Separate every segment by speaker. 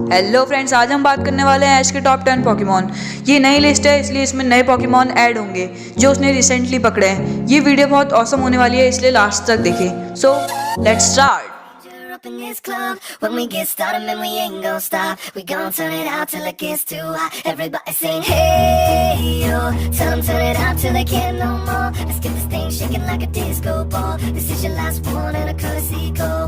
Speaker 1: Hello friends, आज हम बात करने वाले हैं ऐश के टॉप 10 पोकेमॉन। ये नई लिस्ट है, इसलिए इसमें नए पोकेमॉन ऐड होंगे जो उसने रिसेंटली पकड़े हैं। ये वीडियो बहुत ऑसम होने वाली है, इसलिए लास्ट तक देखें। So let's start.
Speaker 2: Up in this club, when we get started, man, we ain't gon' stop. We gon' turn it out till it gets too hot. Everybody sing, hey yo. Tell 'em turn it out till they can't no more. Let's get this thing shaking like a disco ball. This is your last one and a courtesy call.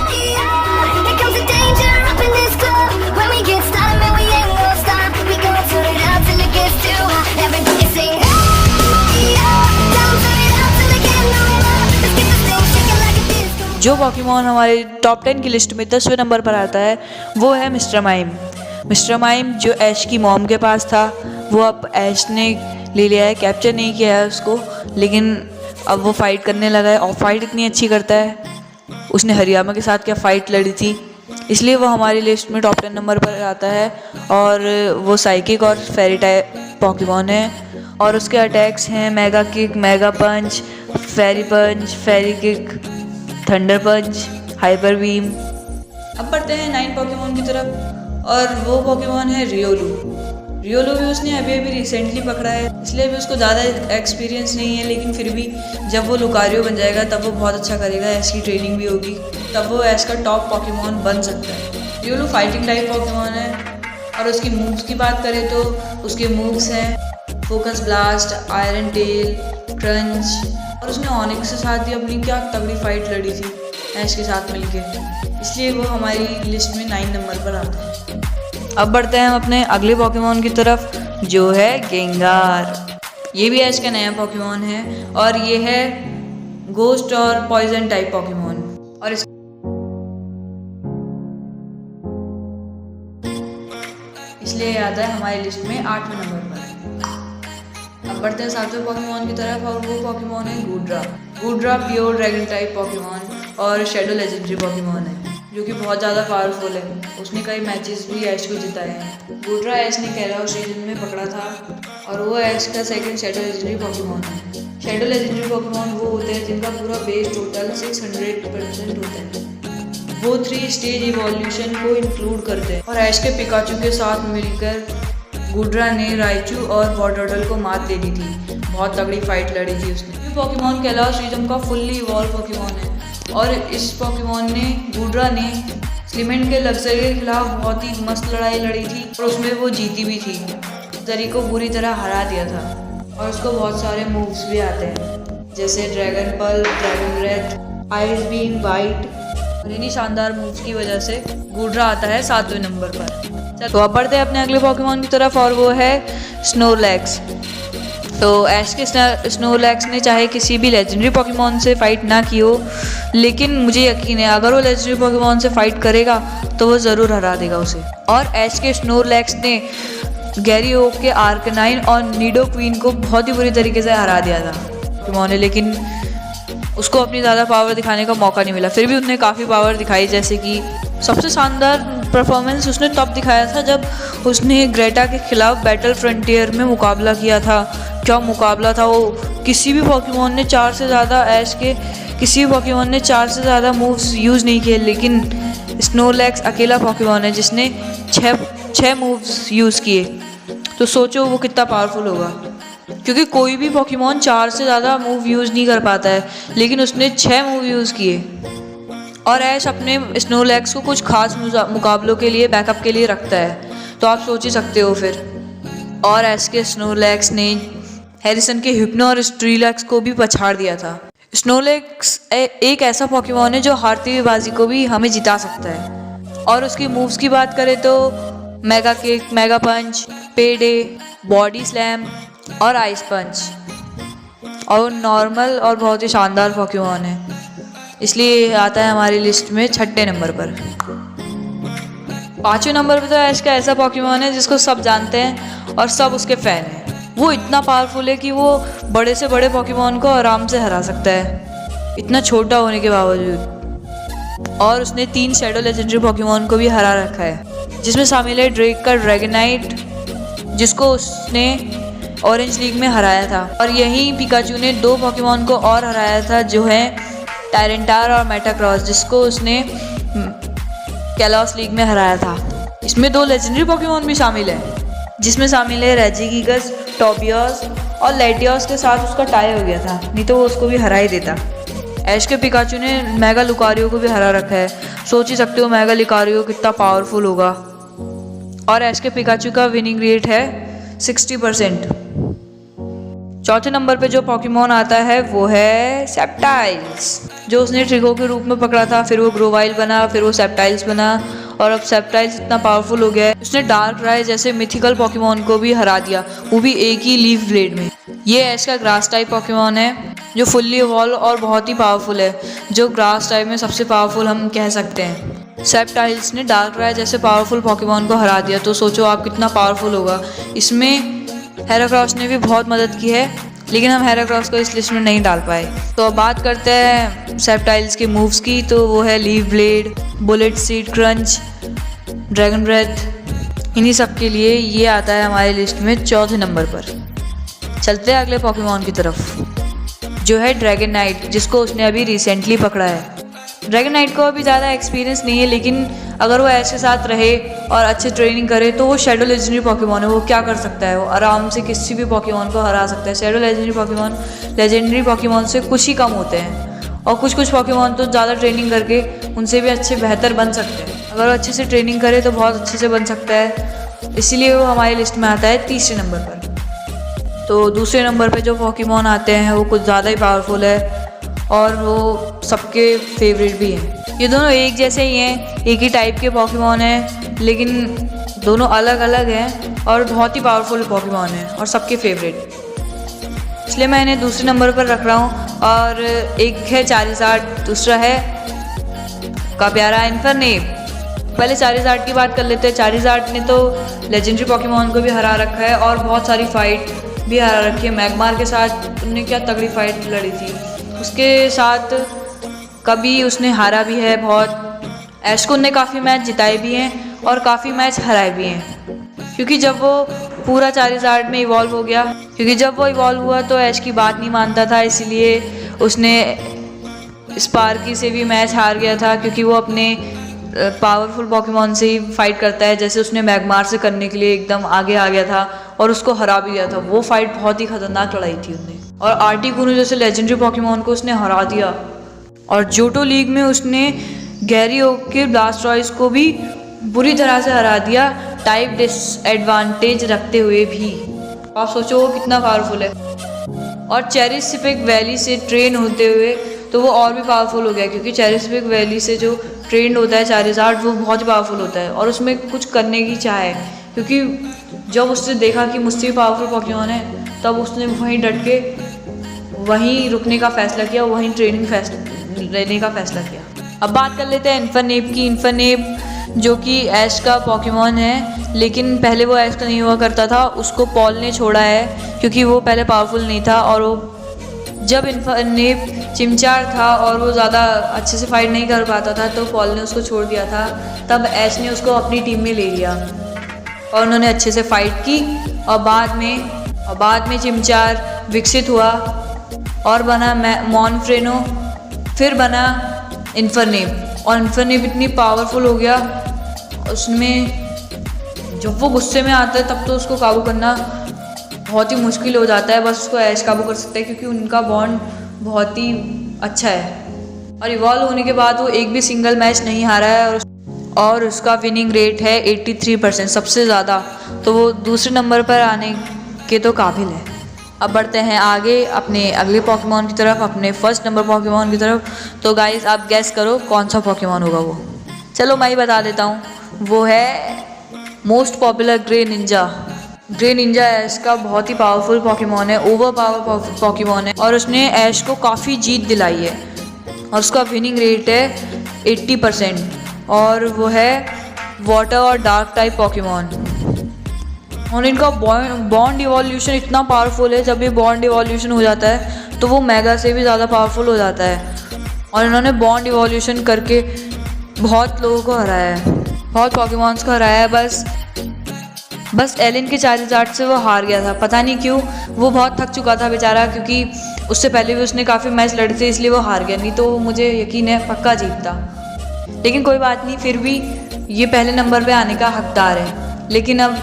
Speaker 2: Hey yo, here comes the danger up in this club. When we get started, man, we ain't gon' stop. We gon' turn it out till it gets too hot. Everybody sing, hey yo. Tell 'em turn it out till they can't no more. Let's get this thing shaking like a disco.
Speaker 1: जो Pokemon हमारे top 10 की list में 10वें number पर आता है वो है मिस्टर माइम। मिस्टर माइम जो ऐश की मॉम के पास था, वो अब ऐश ने ले लिया है। कैप्चर नहीं किया है उसको, लेकिन अब वो फाइट करने लगा है और फाइट इतनी अच्छी करता है। उसने हरियामा के साथ क्या फ़ाइट लड़ी थी, इसलिए वो हमारी लिस्ट में टॉप 10 नंबर पर आता है। और वो साइकिक और फेरी टाइप पोकेमॉन है और उसके अटैक्स हैं मेगा किक, मेगा पंच, फेरी किक, थंडर पंच, हाइपर बीम। अब बढ़ते हैं 9 पोकेमॉन की तरफ और वो पोकेमॉन है रियोलू। रियोलू भी उसने अभी रिसेंटली पकड़ा है, इसलिए भी उसको ज़्यादा एक्सपीरियंस नहीं है, लेकिन फिर भी जब वो लुकारियो बन जाएगा तब वो बहुत अच्छा करेगा। ऐसी ट्रेनिंग भी होगी तब वो ऐश का टॉप पोकेमॉन बन सकता है। रियोलू फाइटिंग टाइप पोकेमॉन है और उसकी मूव्स की बात करें तो उसके मूव्स हैं focus blast, iron tell, crunch, और उसने ऑनिक्स के साथ भी अपनी क्या तगड़ी फाइट लड़ी थी ऐश के साथ मिलके, इसलिए वो हमारी लिस्ट में 9 नंबर पर आता है। अब बढ़ते हैं हम अपने अगले पोकेमॉन की तरफ जो है गेंगार। ये भी ऐश का नया पोकेमॉन है और ये है गोस्ट और पॉइजन टाइप पोकेमॉन और इसलिए ये आता है हमारी लिस्ट में 8वें नंबर पर। अब बढ़ते हैं 7वें पोकेमॉन की तरफ और वो पोकेमॉन है गूड्रा। गूड्रा प्योर ड्रैगन टाइप पोकेमॉन और शेडो लेजेंडरी पोकेमॉन है जो कि बहुत ज़्यादा पावरफुल है। उसने कई मैचेस भी ऐश को जिताए हैं। गूड्रा ऐश ने कैलाश रीजन में पकड़ा था और वो ऐश का सेकंड शेडो लेजेंडरी पोकेमॉन है। शेडो लेजेंडरी पोकेमॉन वो होते हैं जिनका पूरा बेस टोटल 600% होता है। वो 3 स्टेज इवोल्यूशन को इंक्लूड करते हैं और ऐश के पिकाचू के साथ मिलकर गूड्रा ने राइचू और वॉटरडल को मात दे दी थी। बहुत तगड़ी फाइट लड़ी थी उसने। ये पोकेमॉन कैलाश रीजन का फुल्ली इवॉल्व पोकेमॉन है और इस पोकेमॉन ने गूड्रा ने स्लिमेंट के लक्सर के खिलाफ बहुत ही मस्त लड़ाई लड़ी थी और उसमें वो जीती भी थी। जरी को बुरी तरह हरा दिया था और उसको बहुत सारे मूव्स भी आते हैं जैसे dragon pulse, dragon breath, ice beam, white, और इन्हीं शानदार मूव्स की वजह से गूड्रा आता है 7वें नंबर पर। तो अब बढ़ते हैं अपने अगले पोकेमॉन की तरफ और वो है स्नोरलैक्स। तो ऐश के स्नोरलैक्स ने चाहे किसी भी लेजेंडरी पोकेमॉन से फाइट ना की हो, लेकिन मुझे यकीन है अगर वो लेजेंडरी पोकेमॉन से फाइट करेगा तो वो ज़रूर हरा देगा उसे। और ऐश के स्नोरलैक्स ने गैरी ओक के आर्कनाइन और नीडो क्वीन को बहुत ही बुरी तरीके से हरा दिया था पोकेमॉन ने, लेकिन उसको अपनी ज़्यादा पावर दिखाने का मौका नहीं मिला। फिर भी उसने काफ़ी पावर दिखाई, जैसे कि सबसे शानदार परफॉर्मेंस उसने तब दिखाया था जब उसने ग्रेटा के खिलाफ बैटल फ्रंटियर में मुकाबला किया था। क्या मुकाबला था वो! किसी भी पोकेमॉन ने 4 से ज़्यादा ऐश के किसी भी पोकेमॉन ने 4 से ज़्यादा मूव्स यूज़ नहीं किए, लेकिन स्नोरलैक्स अकेला पोकेमॉन है जिसने 6 मूव्स यूज़ किए। तो सोचो वो कितना पावरफुल होगा, क्योंकि कोई भी पोकेमॉन 4 से ज़्यादा मूव यूज़ नहीं कर पाता है, लेकिन उसने 6 मूव यूज़ किए। और ऐश अपने स्नोरलैक्स को कुछ खास मुकाबलों के लिए बैकअप के लिए रखता है, तो आप सोच ही सकते हो फिर। और ऐश के स्नोरलैक्स ने हैरिसन के हिप्नो और स्ट्रीलैक्स को भी पछाड़ दिया था। स्नोरलैक्स एक ऐसा पोकेमॉन है जो हारती हुई बाजी को भी हमें जिता सकता है। और उसकी मूव्स की बात करें तो मेगा किक, मेगा पंच, पेडे, बॉडी स्लैम और आइस पंच, और नॉर्मल और बहुत ही शानदार पोकेमॉन है, इसलिए आता है हमारी लिस्ट में 6ठे नंबर पर। 5वें नंबर पर तो ऐश का ऐसा पोकेमॉन है जिसको सब जानते हैं और सब उसके फ़ैन हैं। वो इतना पावरफुल है कि वो बड़े से बड़े पोकेमॉन को आराम से हरा सकता है, इतना छोटा होने के बावजूद। और उसने 3 शेडो लेजेंडरी पोकेमॉन को भी हरा रखा है, जिसमें शामिल है ड्रेक का ड्रैगनाइट, जिसको उसने ऑरेंज लीग में हराया था। और यहीं पिकाचू ने 2 पोकेमॉन को और हराया था जो है टायरेंटार और मेटाक्रॉस, जिसको उसने कैलॉस लीग में हराया था। इसमें 2 लेजेंडरी पोकेमॉन भी शामिल है, जिसमें शामिल है रेजिगिगस, टोबियस और लेटियस के साथ उसका टाई हो गया था, नहीं तो वो उसको भी हरा ही देता। ऐश के पिकाचू ने मेगा लुकारियो को भी हरा रखा है। सोच ही सकते हो मेगा लुकारियो कितना पावरफुल होगा। और ऐश के पिकाचू का विनिंग रेट है 60%। चौथे नंबर पे जो पोकेमॉन आता है वो है सेप्टाइल्स, जो उसने ट्रिको के रूप में पकड़ा था, फिर वो ग्रोवाइल बना, फिर वो सेप्टाइल्स बना और अब सेप्टाइल्स इतना पावरफुल हो गया है उसने डार्क राय जैसे मिथिकल पोकेमॉन को भी हरा दिया, वो भी एक ही लीफ ब्लेड में। ये ऐश का ग्रास टाइप पोकेमॉन है जो फुल्ली इवॉल्व और बहुत ही पावरफुल है, जो ग्रास टाइप में सबसे पावरफुल हम कह सकते हैं। सेप्टाइल्स ने डार्क राय जैसे पावरफुल पोकेमॉन को हरा दिया, तो सोचो आप कितना पावरफुल होगा। इसमें हेराक्रॉस ने भी बहुत मदद की है, लेकिन हम हेराक्रॉस को इस लिस्ट में नहीं डाल पाए। तो अब बात करते हैं सेप्टाइल्स के मूव्स की, तो वो है leaf blade, bullet seed crunch, dragon breath. इन्हीं सब के लिए ये आता है हमारी लिस्ट में चौथे नंबर पर। चलते हैं अगले पोकेमॉन की तरफ, जो है ड्रैगन नाइट, जिसको उसने अभी रिसेंटली पकड़ा है। ड्रैगन नाइट को अभी ज़्यादा एक्सपीरियंस नहीं है, लेकिन अगर वो ऐश के साथ रहे और अच्छे ट्रेनिंग करे तो वो शेडो लेजेंडरी पोकेमॉन है। वो क्या कर सकता है, वो आराम से किसी भी पोकेमॉन को हरा सकता है। शेडो लेजेंडरी पोकेमॉन से कुछ ही कम होते हैं, और कुछ पोकेमॉन तो ज़्यादा ट्रेनिंग करके उनसे भी अच्छे बेहतर बन सकते हैं। अगर वो अच्छे से ट्रेनिंग करे तो बहुत अच्छे से बन सकता है, इसीलिए वो हमारी लिस्ट में आता है तीसरे नंबर पर। तो दूसरे नंबर पे जो पोकेमॉन आते हैं वो कुछ ज़्यादा ही पावरफुल है और वो सबके फेवरेट भी हैं। ये दोनों एक जैसे ही हैं, एक ही टाइप के पोकेमॉन हैं, लेकिन दोनों अलग अलग हैं और बहुत ही पावरफुल पोकेमॉन हैं और सबके फेवरेट, इसलिए मैं इन्हें दूसरे नंबर पर रख रहा हूँ। और एक है चारिज़ार्ड, दूसरा है का प्यारा इन्फरनेप। पहले चारिज़ार्ड की बात कर लेते हैं। चारिज़ार्ड ने तो लेजेंडरी पोकेमॉन को भी हरा रखा है और बहुत सारी फाइट भी हरा रखी है। मैगमार के साथ उनने क्या तगड़ी फाइट लड़ी थी, उसके साथ कभी उसने हारा भी है बहुत। ऐश को उनने काफ़ी मैच जिताए भी हैं और काफ़ी मैच हराए भी हैं, क्योंकि जब वो पूरा चारिज़ार्ड में इवॉल्व हो गया, क्योंकि जब वो इवॉल्व हुआ तो ऐश की बात नहीं मानता था, इसीलिए उसने स्पार्की से भी मैच हार गया था, क्योंकि वो अपने पावरफुल पोकेमॉन से ही फाइट करता है। जैसे उसने मैगमार से करने के लिए एकदम आगे आ गया था और उसको हरा भी गया था। वो फाइट बहुत ही खतरनाक लड़ाई थी उनने, और आर्टिकुनो जैसे लेजेंडरी पोकेमॉन को उसने हरा दिया। और जोटो लीग में उसने गैरी ओक के ब्लास्टरॉयज को भी बुरी तरह से हरा दिया, टाइप डिसएडवांटेज रखते हुए भी। आप सोचो वो कितना पावरफुल है। और चेरिस्पिक वैली से ट्रेन होते हुए तो वो और भी पावरफुल हो गया, क्योंकि चेरिस्पिक वैली से जो ट्रेंड होता है चारिज़ार्ड वो बहुत ही पावरफुल होता है और उसमें कुछ करने की चाह है, क्योंकि जब उसने देखा कि मुझसे भी पावरफुल पोकेमॉन है तब उसने वहीं डट के वहीं रुकने का फ़ैसला किया, वहीं ट्रेनिंग लेने का फ़ैसला किया। अब बात कर लेते हैं इन्फरनेप की। इन्फरनेप जो कि ऐश का पोकेमॉन है, लेकिन पहले वो ऐश का नहीं हुआ करता था, उसको पॉल ने छोड़ा है क्योंकि वो पहले पावरफुल नहीं था। और वो जब इन्फरनेप चिमचार था और वो ज़्यादा अच्छे से फाइट नहीं कर पाता था तो पॉल ने उसको छोड़ दिया था। तब ऐश ने उसको अपनी टीम में ले लिया और उन्होंने अच्छे से फाइट की, और बाद में चिमचार विकसित हुआ और बना मॉनफ्रेनो, फिर बना इन्फरनेप। और इन्फरनेप इतनी पावरफुल हो गया, उसमें जब वो गुस्से में आता है तब तो उसको काबू करना बहुत ही मुश्किल हो जाता है। बस उसको ऐश काबू कर सकता है, क्योंकि उनका बॉन्ड बहुत ही अच्छा है। और इवॉल्व होने के बाद वो एक भी सिंगल मैच नहीं हारा है, और उसका विनिंग रेट है 83%, सबसे ज़्यादा। तो वो दूसरे नंबर पर आने के तो काबिल है। अब बढ़ते हैं आगे अपने अगले पोकेमॉन की तरफ, अपने फर्स्ट नंबर पोकेमॉन की तरफ। तो गाइस आप गैस करो कौन सा पोकेमॉन होगा वो। चलो मैं ही बता देता हूँ, वो है most popular Greninja. Greninja Ash का बहुत ही पावरफुल पोकेमॉन है, ओवर पावर पोकेमॉन है, और उसने ऐश को काफ़ी जीत दिलाई है और उसका विनिंग रेट है 80%। और वो है वाटर और डार्क टाइप पोकेमॉन। और इनका बॉन्ड इवोल्यूशन इतना पावरफुल है, जब ये बॉन्ड इवोल्यूशन हो जाता है तो वो मेगा से भी ज़्यादा पावरफुल हो जाता है। और इन्होंने बॉन्ड इवोल्यूशन करके बहुत लोगों को हराया है, बहुत पोकेमॉन्स को हराया है। बस एलिन के चारिज़ार्ड से वो हार गया था, पता नहीं क्यों। वो बहुत थक चुका था बेचारा, क्योंकि उससे पहले भी उसने काफ़ी मैच लड़े थे, इसलिए वो हार गया। नहीं तो मुझे यकीन है पक्का जीतता। लेकिन कोई बात नहीं, फिर भी ये पहले नंबर पे आने का हकदार है, लेकिन अब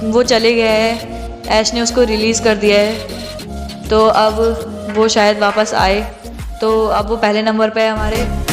Speaker 1: वो चले गए हैं, ऐश ने उसको रिलीज़ कर दिया है, तो अब वो शायद वापस आए, तो अब वो पहले नंबर पे है हमारे।